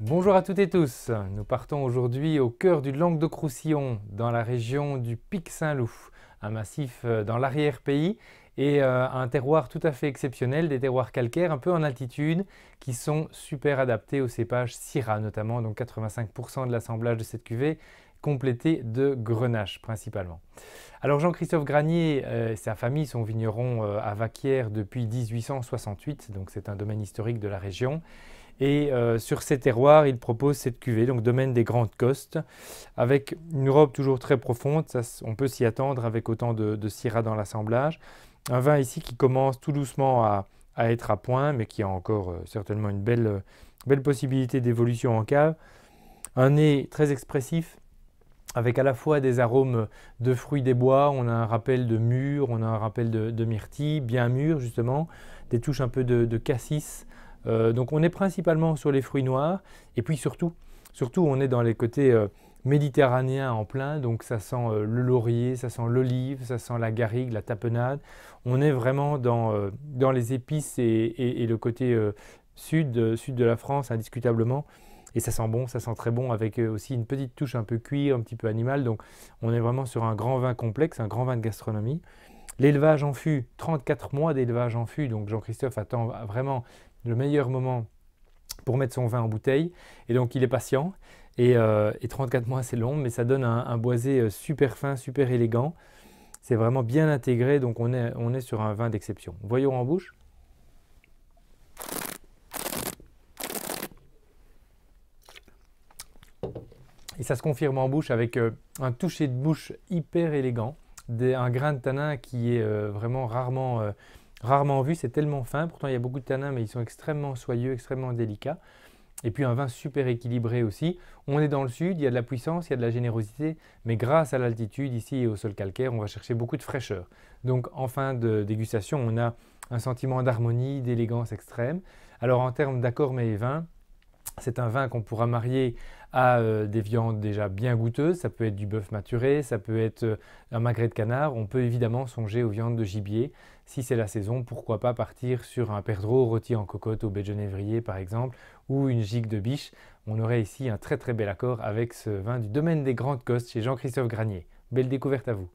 Bonjour à toutes et tous, nous partons aujourd'hui au cœur du Languedoc-Roussillon, dans la région du Pic Saint-Loup, un massif dans l'arrière-pays et un terroir tout à fait exceptionnel, des terroirs calcaires un peu en altitude qui sont super adaptés aux cépages Syrah notamment, donc 85% de l'assemblage de cette cuvée complété de grenache principalement. Alors Jean-Christophe Granier et sa famille sont vignerons à Vacquières depuis 1868, donc c'est un domaine historique de la région. Et sur ces terroirs, il propose cette cuvée, donc domaine des Grandes Costes, avec une robe toujours très profonde, ça, on peut s'y attendre avec autant de Syrah dans l'assemblage. Un vin ici qui commence tout doucement à être à point, mais qui a encore certainement une belle possibilité d'évolution en cave. Un nez très expressif, avec à la fois des arômes de fruits des bois, on a un rappel de mûr, on a un rappel de myrtille, bien mûr justement, des touches un peu de cassis. Donc on est principalement sur les fruits noirs et puis surtout on est dans les côtés méditerranéens en plein, donc ça sent le laurier, ça sent l'olive, ça sent la garrigue, la tapenade. On est vraiment dans les épices et le côté sud de la France indiscutablement. Et ça sent bon, ça sent très bon avec aussi une petite touche un peu cuir, un petit peu animal. Donc on est vraiment sur un grand vin complexe, un grand vin de gastronomie. L'élevage en fût, 34 mois d'élevage en fût, donc Jean-Christophe attend vraiment le meilleur moment pour mettre son vin en bouteille. Et donc il est patient. Et 34 mois c'est long, mais ça donne un boisé super fin, super élégant. C'est vraiment bien intégré, donc on est sur un vin d'exception. Voyons en bouche. Et ça se confirme en bouche avec un toucher de bouche hyper élégant, un grain de tanin qui est vraiment rarement vu, c'est tellement fin, pourtant il y a beaucoup de tanins mais ils sont extrêmement soyeux, extrêmement délicats. Et puis un vin super équilibré aussi. On est dans le sud, il y a de la puissance, il y a de la générosité, mais grâce à l'altitude ici et au sol calcaire, on va chercher beaucoup de fraîcheur. Donc en fin de dégustation, on a un sentiment d'harmonie, d'élégance extrême. Alors en termes d'accords mets et vins, c'est un vin qu'on pourra marier à des viandes déjà bien goûteuses. Ça peut être du bœuf maturé, ça peut être un magret de canard. On peut évidemment songer aux viandes de gibier. Si c'est la saison, pourquoi pas partir sur un perdreau rôti en cocotte au baie de genévrier par exemple, ou une gigue de biche. On aurait ici un très très bel accord avec ce vin du domaine des Grandes Costes chez Jean-Christophe Granier. Belle découverte à vous.